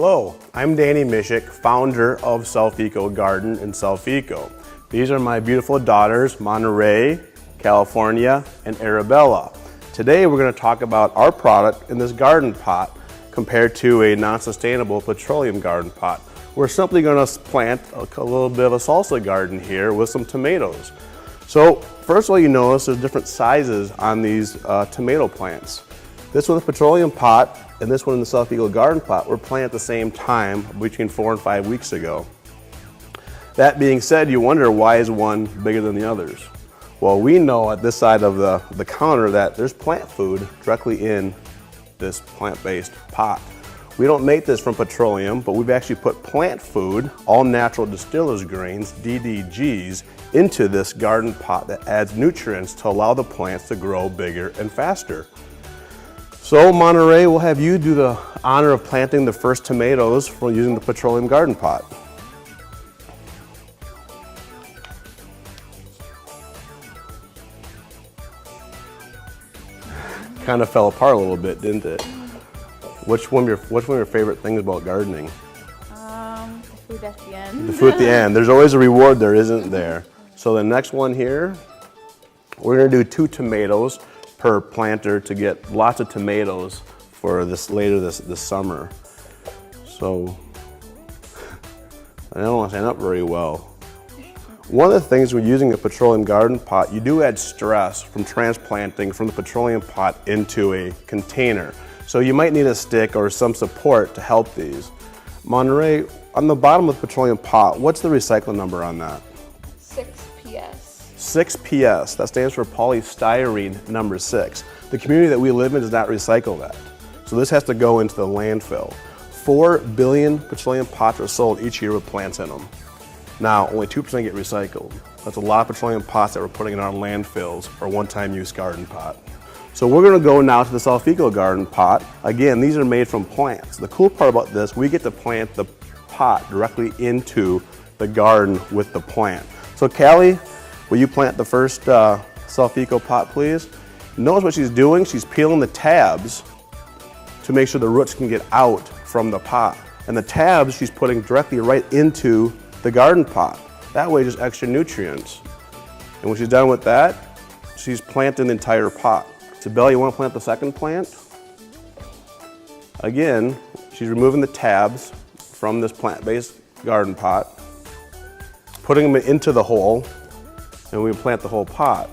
Hello, I'm Danny Mishik, founder of SelfEco Garden and SelfEco. These are my beautiful daughters, Monterey, California, and Arabella. Today we're going to talk about our product in this garden pot compared to a non-sustainable petroleum garden pot. We're simply going to plant a little bit of a salsa garden here with some tomatoes. So first of all, you notice there's different sizes on these tomato plants. This one, the petroleum pot, and this one in the SelfEco Garden Pot were planted at the same time between 4 and 5 weeks ago. That being said, you wonder why is one bigger than the others? Well, we know at this side of the counter that there's plant food directly in this plant-based pot. We don't make this from petroleum, but we've actually put plant food, all natural distillers grains, DDGs, into this garden pot that adds nutrients to allow the plants to grow bigger and faster. So Monterey, we'll have you do the honor of planting the first tomatoes for using the petroleum garden pot. Kind of fell apart a little bit, didn't it? Which one of your favorite things about gardening? The food at the end. The food at the end. There's always a reward there, isn't there? So the next one here, we're going to do 2 tomatoes per planter to get lots of tomatoes for this later this summer. So I don't want to stand up very well. One of the things when using a petroleum garden pot, you do add stress from transplanting from the petroleum pot into a container. So you might need a stick or some support to help these. Monterey, on the bottom of the petroleum pot, what's the recycle number on that? 6PS. 6PS, that stands for polystyrene number 6. The community that we live in does not recycle that. So this has to go into the landfill. 4 billion petroleum pots are sold each year with plants in them. Now, only 2% get recycled. That's a lot of petroleum pots that we're putting in our landfills for one-time use garden pot. So we're gonna go now to the SelfEco Garden Pot. Again, these are made from plants. The cool part about this, we get to plant the pot directly into the garden with the plant. So Callie, will you plant the first SelfEco pot, please? Notice what she's doing. She's peeling the tabs to make sure the roots can get out from the pot. And the tabs she's putting directly right into the garden pot. That way, just extra nutrients. And when she's done with that, she's planting the entire pot. So Belle, you want to plant the second plant? Again, she's removing the tabs from this plant-based garden pot, putting them into the hole, and we plant the whole pot.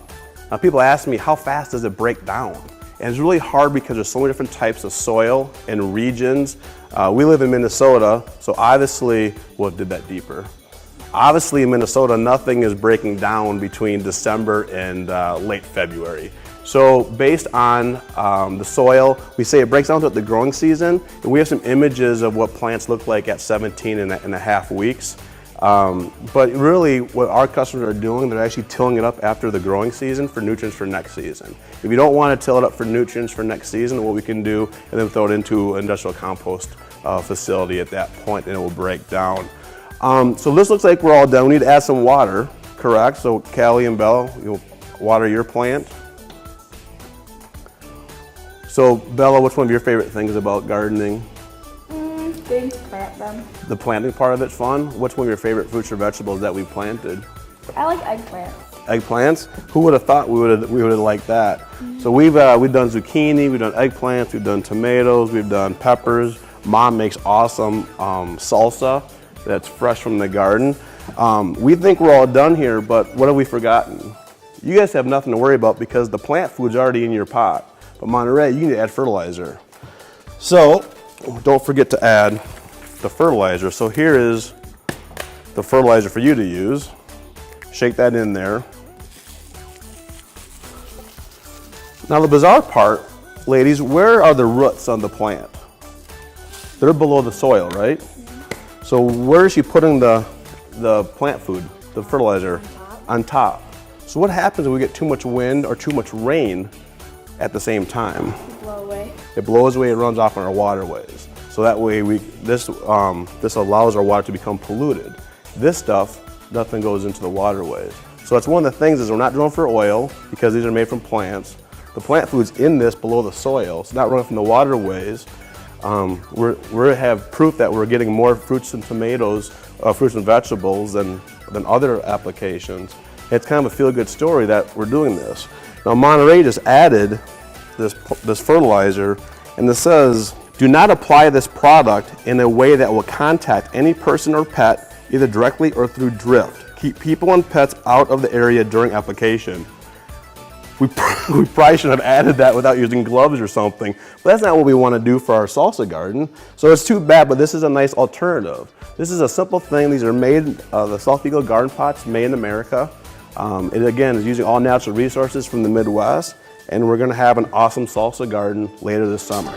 Now people ask me, how fast does it break down? And it's really hard because there's so many different types of soil and regions. We live in Minnesota, so obviously, well, it did that deeper. Obviously in Minnesota, nothing is breaking down between December and late February. So based on the soil, we say it breaks down to the growing season, and we have some images of what plants look like at 17 and a half weeks. But really what our customers are doing, they're actually tilling it up after the growing season for nutrients for next season. If you don't want to till it up for nutrients for next season, what we can do, and then throw it into an industrial compost facility at that point, and it will break down. So this looks like we're all done. We need to add some water, correct? So Callie and Bella, you'll water your plant. So Bella, what's one of your favorite things about gardening? Getting to plant them. The planting part of it's fun. What's one of your favorite fruits or vegetables that we planted? I like eggplants. Eggplants? Who would have thought we would have liked that? So we've done zucchini, we've done eggplants, we've done tomatoes, we've done peppers. Mom makes awesome salsa that's fresh from the garden. We think we're all done here, but what have we forgotten? You guys have nothing to worry about because the plant food's already in your pot. But Monterey, you need to add fertilizer. So don't forget to add the fertilizer. So here is the fertilizer for you to use. Shake that in there. Now the bizarre part, ladies, where are the roots on the plant? They're below the soil, right? So where is she putting the plant food, the fertilizer? On top. So what happens if we get too much wind or too much rain at the same time? Blow away. It blows away, it runs off on our waterways. So that way this allows our water to become polluted. This stuff, nothing goes into the waterways. So that's one of the things is we're not drilling for oil because these are made from plants. The plant food's in this below the soil. It's not running from the waterways. We have proof that we're getting more fruits and tomatoes, fruits and vegetables than other applications. It's kind of a feel-good story that we're doing this. Now Monterey just added this fertilizer, and it says, do not apply this product in a way that will contact any person or pet, either directly or through drift. Keep people and pets out of the area during application. We probably should have added that without using gloves or something, but that's not what we want to do for our salsa garden. So it's too bad, but this is a nice alternative. This is a simple thing. These are made, the SelfEco Garden Pots made in America. It again is using all natural resources from the Midwest, and we're going to have an awesome salsa garden later this summer.